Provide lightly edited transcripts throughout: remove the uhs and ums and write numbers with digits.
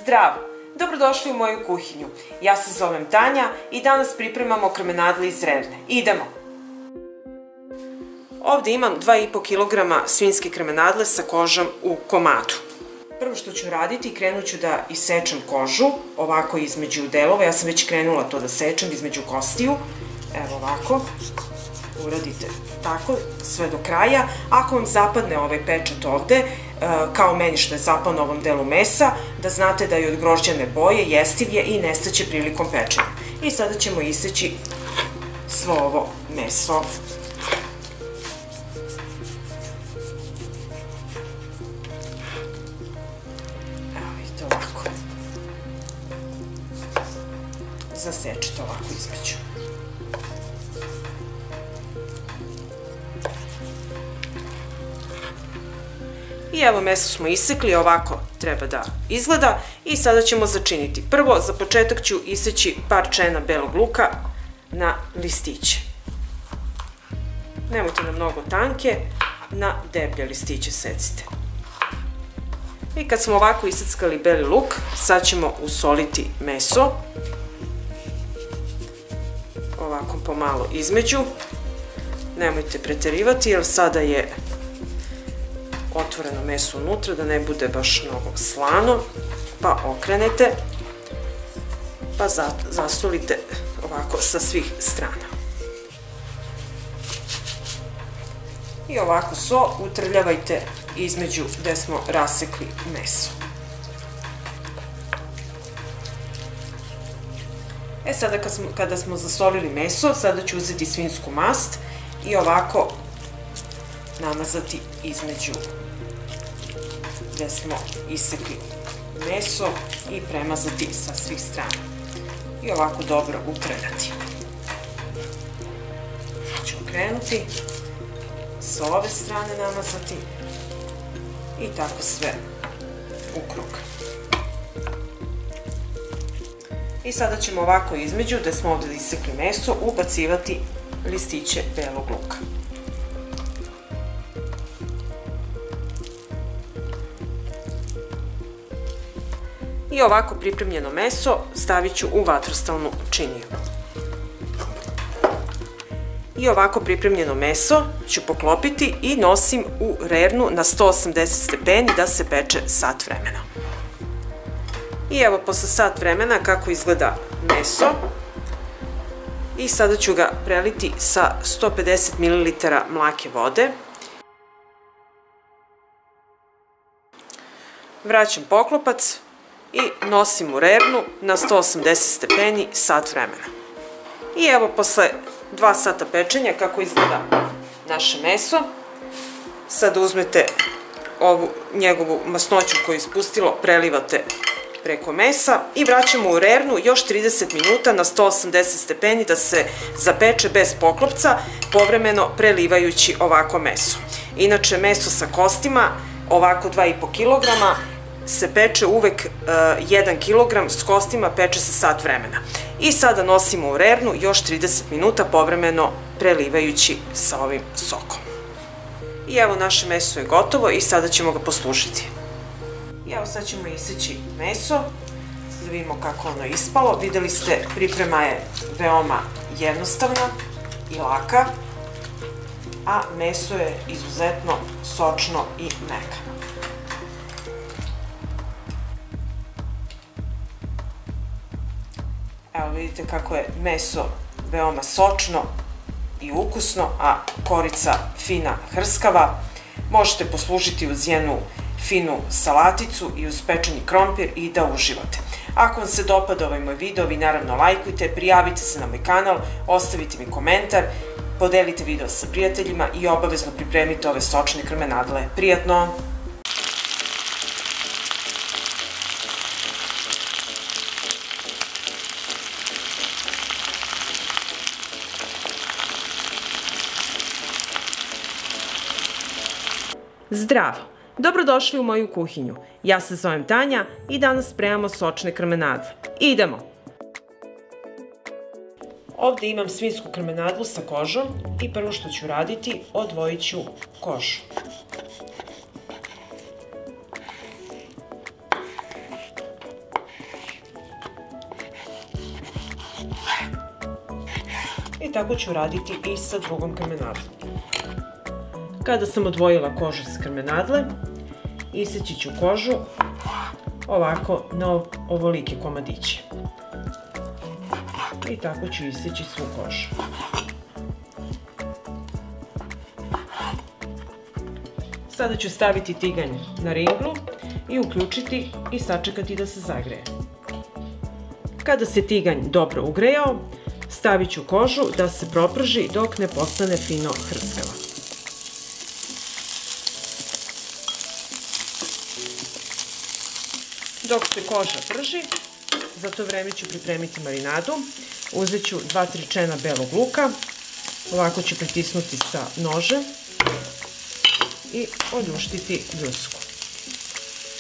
Zdravo! Dobrodošli u moju kuhinju. Ja se zovem Tanja i danas pripremamo krmenadle iz rerne. Idemo! Ovdje imam 2,5 kg svinjske krmenadle sa kožom u komadu. Prvo što ću raditi, krenut ću da isečem kožu, ovako između delova. Ja sam već krenula to da sečem između kostiju. Evo ovako. Uradite tako, sve do kraja. Ako vam zapadne ovaj pečat ovde, kao meni što je zapao na ovom delu mesa, da znate da je od grožđane boje, jestivije i nestaće prilikom pečenja. I sada ćemo iseći svo ovo meso. Evo vidite ovako. Zasečite ovako između. I evo meso smo isekli, ovako treba da izgleda i sada ćemo začiniti. Prvo, za početak ću iseći par čena belog luka na listiće. Nemojte na mnogo tanke, na deblje listiće secite. I kad smo ovako iseckali beli luk, sad ćemo usoliti meso. Ovako pomalo između. Nemojte preterivati jer sada je otvoreno meso unutra, da ne bude baš mnogo slano, pa okrenete, pa zasolite ovako sa svih strana. I ovako so utrljavajte između gde smo rasekli meso. E sada kada smo zasolili meso, sada ću uzeti svinjsku mast i ovako namazati između gde smo isekli meso i premazati sa svih strana. I ovako dobro utrljati. Ću okrenuti, sa ove strane namazati i tako sve u krug. I sada ćemo ovako između, gde smo ovde isekli meso, ubacivati listiće belog luka. I ovako pripremljeno meso stavit ću u vatrostalnu činiju. I ovako pripremljeno meso ću poklopiti i nosim u rernu na 180 stepeni da se peče sat vremena. I evo posle sat vremena kako izgleda meso. I sada ću ga preliti sa 150 ml mlake vode. Vraćam poklopac i nosim u rernu na 180 stepeni sat vremena. I evo posle 2 sata pečenja kako izgleda naše meso. Sada uzmete ovu njegovu masnoću koju je ispustilo, prelivate preko mesa i vraćamo u rernu još 30 minuta na 180 stepeni da se zapeče bez poklopca, povremeno prelivajući ovako meso. Inače meso sa kostima, ovako 2,5 kg, se peče uvek 1 kg, s kostima peče se sat vremena. I sada nosimo u rernu još 30 minuta povremeno prelivajući sa ovim sokom. I evo naše meso je gotovo i sada ćemo ga poslužiti. I evo sad ćemo iseći meso, da vidimo kako ono je ispalo. Videli ste, priprema je veoma jednostavna i laka, a meso je izuzetno sočno i mekano. Evo vidite kako je meso veoma sočno i ukusno, a korica fina, hrskava. Možete poslužiti uz jednu finu salaticu i uz pečeni krompir i da uživate. Ako vam se dopada ovaj moj video, vi naravno lajkujte, prijavite se na moj kanal, ostavite mi komentar, podelite video sa prijateljima i obavezno pripremite ove sočne krmenadle. Prijatno! Zdravo! Dobrodošli u moju kuhinju. Ja se zovem Tanja i danas spremamo sočne krmenadle. Idemo! Ovdje imam svinjsku krmenadlu sa kožom i prvo što ću raditi, odvojit ću kožu. I tako ću raditi i sa drugom krmenadlom. Kada sam odvojila kožu sa krmenadle, iseći ću kožu ovako na ovolike komadiće. I tako ću iseći svu kožu. Sada ću staviti tiganj na ringlu i uključiti i sačekati da se zagreje. Kada se tiganj dobro ugrejao, stavit ću kožu da se proprži dok ne postane fino hrskava. Dok se koža prži, za to vreme ću pripremiti marinadu. Uzet ću 2-3 čena belog luka, ovako ću pritisnuti sa nožem i oljuštiti ljusku.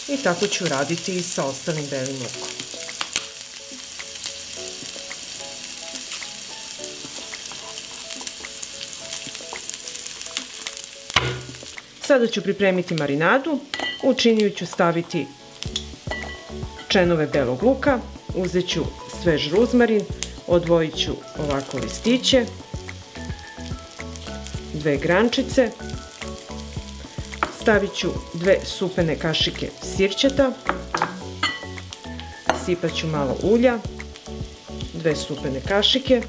I tako ću raditi i sa ostalim belim lukom. Sada ću pripremiti marinadu. U činiju ću staviti čenove belog luka, uzet ću svež ruzmarin, odvojit ću ovako listiće, 2 grančice, stavit ću 2 supene kašike sirćeta, sipat ću malo ulja, 2 supene kašike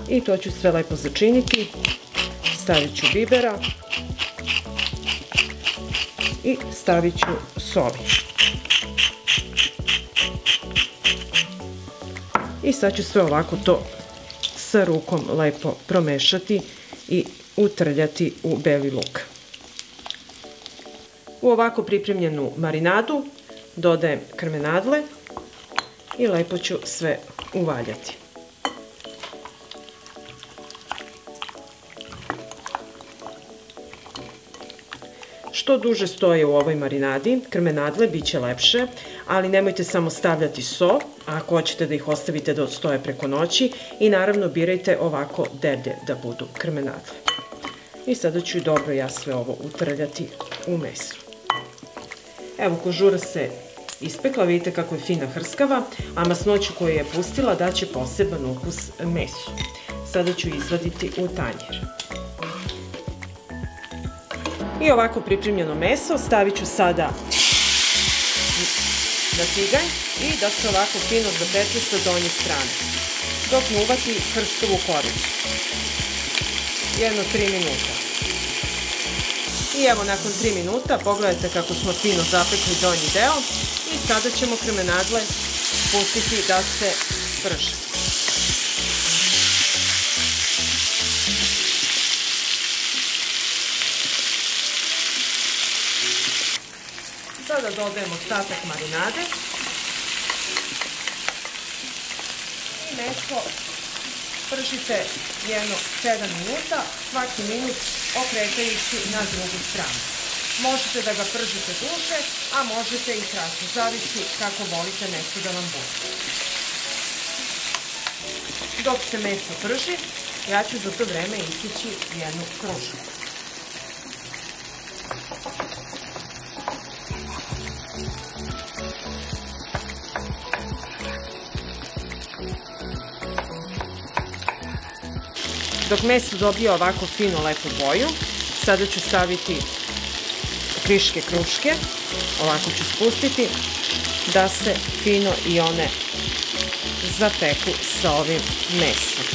i to ću sve lepo začiniti. Stavit ću bibera i stavit ću soli. I sad ću sve ovako to sa rukom lepo promešati i utrljati u beli luk. U ovako pripremljenu marinadu dodajem krmenadle i lepo ću sve uvaljati. Što duže stoje u ovoj marinadi, krmenadle bit će lepše, ali nemojte samo stavljati so, ako hoćete da ih ostavite da odstoje preko noći, i naravno birajte ovako deblje da budu krmenadle. I sada ću dobro ja sve ovo utrljati u meso. Evo, kožura se ispekla, vidite kako je fina hrskava, a masnoću koju je pustila daće poseban ukus mesu. Sada ću izvaditi u tanjir. I ovako pripremljeno meso stavit ću sada na tiganj i da se ovako fino zapeče sa donje strane, dok ne uvati hrskavu koricu. Jedno 3 minuta. I evo, nakon 3 minuta pogledajte kako smo fino zapekli donji deo i sada ćemo krmenadle pustiti da se prže. Sada dodajemo ostatak marinade i meso pržite jedno 7 minuta, svaki minut okretajući na drugu stranu. Možete da ga pržite duže, a možete i kraće, zavisi kako volite meso da vam bude. Dok se meso prži, ja ću za to vreme iseći jednu krušku. Dok meso dobije ovako fino lepu boju, sada ću staviti kriške kruške, ovako ću spustiti da se fino i one zapeku sa ovim mesom.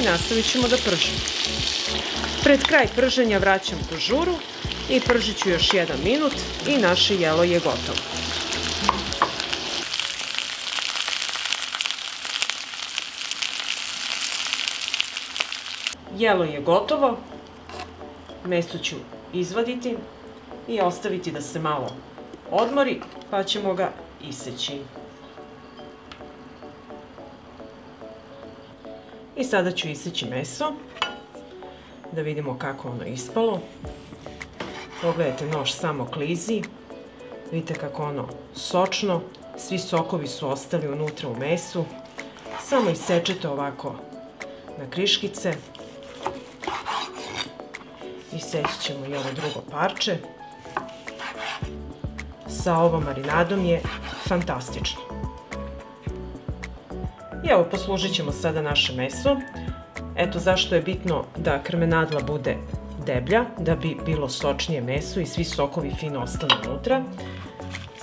I nastavit ćemo da pržimo. Pred kraj prženja vraćam kožuru i pržit ću još 1 minut i naše jelo je gotovo. Jelo je gotovo, meso ću izvaditi i ostaviti da se malo odmori, pa ćemo ga iseći. I sada ću iseći meso, da vidimo kako ono ispalo. Pogledajte, nož samo klizi, vidite kako ono sočno, svi sokovi su ostali unutra u mesu. Samo isečete ovako na kriškice. Iseći ćemo i ovo drugo parče. Sa ovom marinadom je fantastično. I evo, poslužit ćemo sada naše meso. Eto zašto je bitno da krmenadla bude deblja, da bi bilo sočnije meso i svi sokovi fino ostanu unutra.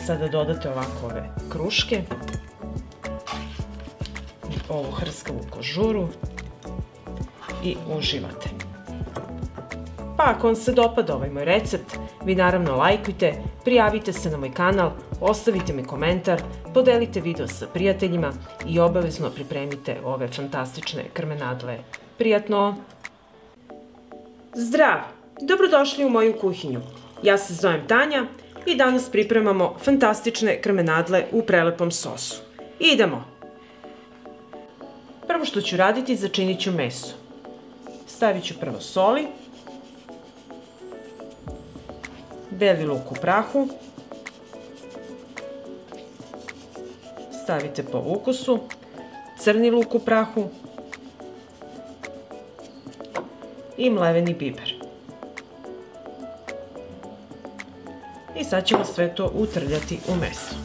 Sada dodate ovako ove kruške, ovu hrskavu kožuru i uživate. Pa ako vam se dopada ovaj moj recept, vi naravno lajkujte, prijavite se na moj kanal, ostavite mi komentar, podelite video sa prijateljima i obavezno pripremite ove fantastične krmenadle. Prijatno! Zdrav! Dobrodošli u moju kuhinju. Ja se zovem Tanja i danas pripremamo fantastične krmenadle u prelepom sosu. Idemo! Prvo što ću raditi, začinit ću meso. Stavit ću prvo soli, beli luk u prahu, stavite po ukusu, crni luk u prahu i mleveni biber. I sad ćemo sve to utrljati u meso.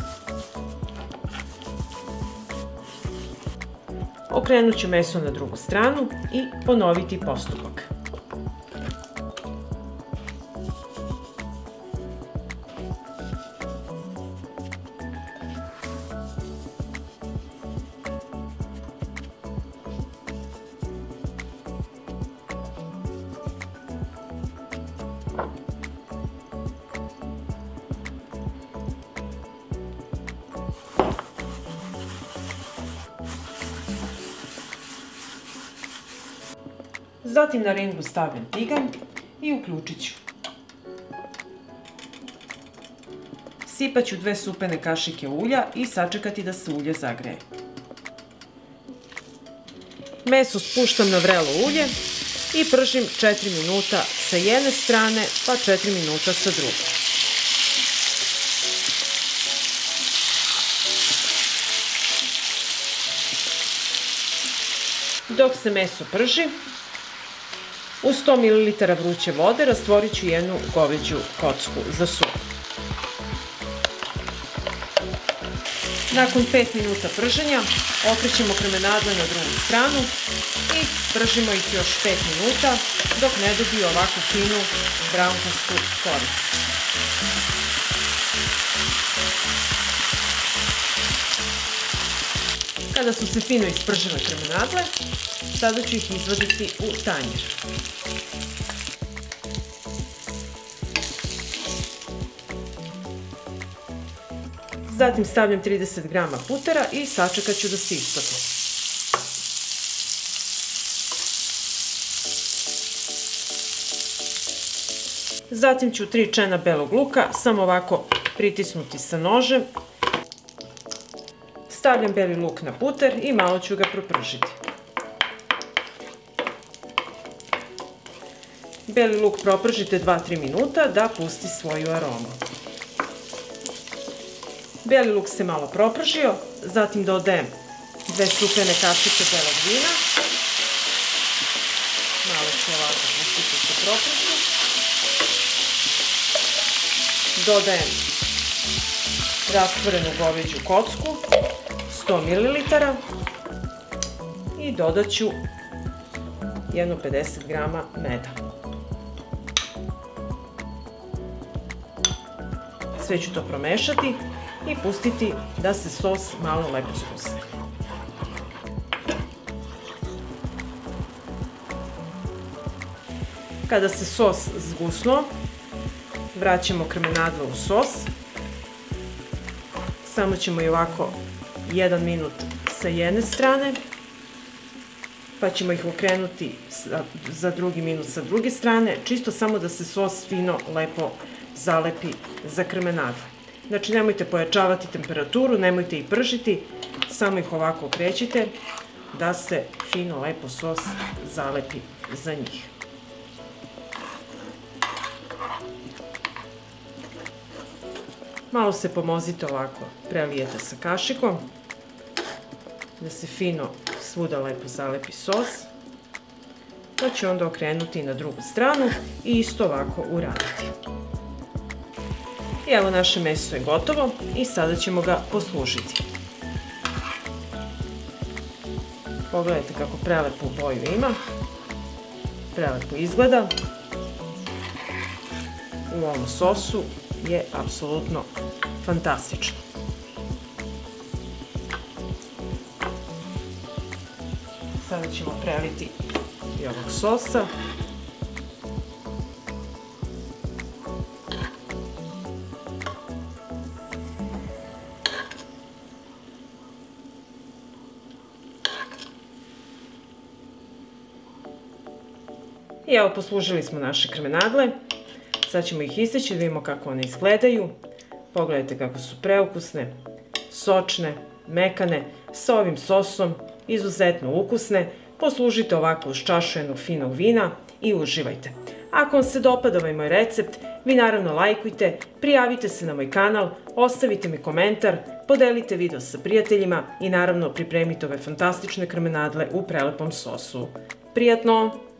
Okrenut ću meso na drugu stranu i ponoviti postupak. Zatim na ringu stavljam tiganj i uključit ću. Sipat ću 2 supene kašike ulja i sačekati da se ulje zagreje. Meso spuštam na vrelo ulje i pržim 4 minuta sa jedne strane, pa 4 minuta sa druge. Dok se meso prži, u 100 ml vruće vode rastvorit ću jednu goveđu kocku za sup. Nakon 5 minuta prženja okrećemo krmenadle na drugu stranu i pržimo ih još 5 minuta dok ne dobiju ovako finu braunkastu koricu. Kada su se fino ispržile krmenadle, sada ću ih izvaditi u tanjir. Zatim stavljam 30 g putera i sačekat ću da se istopi. Zatim ću 3 čena belog luka samo ovako pritisnuti sa nožem. Stavljam beli luk na puter i malo ću ga propržiti. Beli luk propržite 2-3 minuta da pusti svoju aromu. Beli luk se malo propržio, zatim dodajem 2 supene kašike belog vina. Malo ću ovako pustiti da se proprži. Dodajem rastvorenu goveđu kocku, 100 ml i dodat ću jedno 50 g meda. Sve ću to promešati i pustiti da se sos malo lepo zgusne. Kada se sos zgusnuo, vraćamo krmenadle u sos. Samo ćemo i ovako 1 minut sa jedne strane, pa ćemo ih okrenuti za drugi minut sa druge strane, čisto samo da se sos fino lepo zalepi za krmenadle. Znači nemojte pojačavati temperaturu, nemojte ih pržiti, samo ih ovako okrećite da se fino lepo sos zalepi za njih. Malo se pomozite ovako, prelijete sa kašikom, da se fino svuda lepo zalepi sos, pa ću onda okrenuti na drugu stranu i isto ovako uraditi. I evo naše meso je gotovo i sada ćemo ga poslužiti. Pogledajte kako prelepu boju ima. Prelepo izgleda. U ovom sosu je apsolutno fantastično. Sada ćemo preliti i ovog sosa. I evo, poslužili smo naše krmenadle. Sad ćemo ih isteći da vidimo kako one izgledaju. Pogledajte kako su preukusne, sočne, mekane, sa ovim sosom, izuzetno ukusne. Poslužite ovako uz čašu jednog finog vina i uživajte. Ako vam se dopada ovaj moj recept, vi naravno lajkujte, prijavite se na moj kanal, ostavite mi komentar, podelite video sa prijateljima i naravno pripremite ove fantastične krmenadle u prelepom sosu. Prijatno!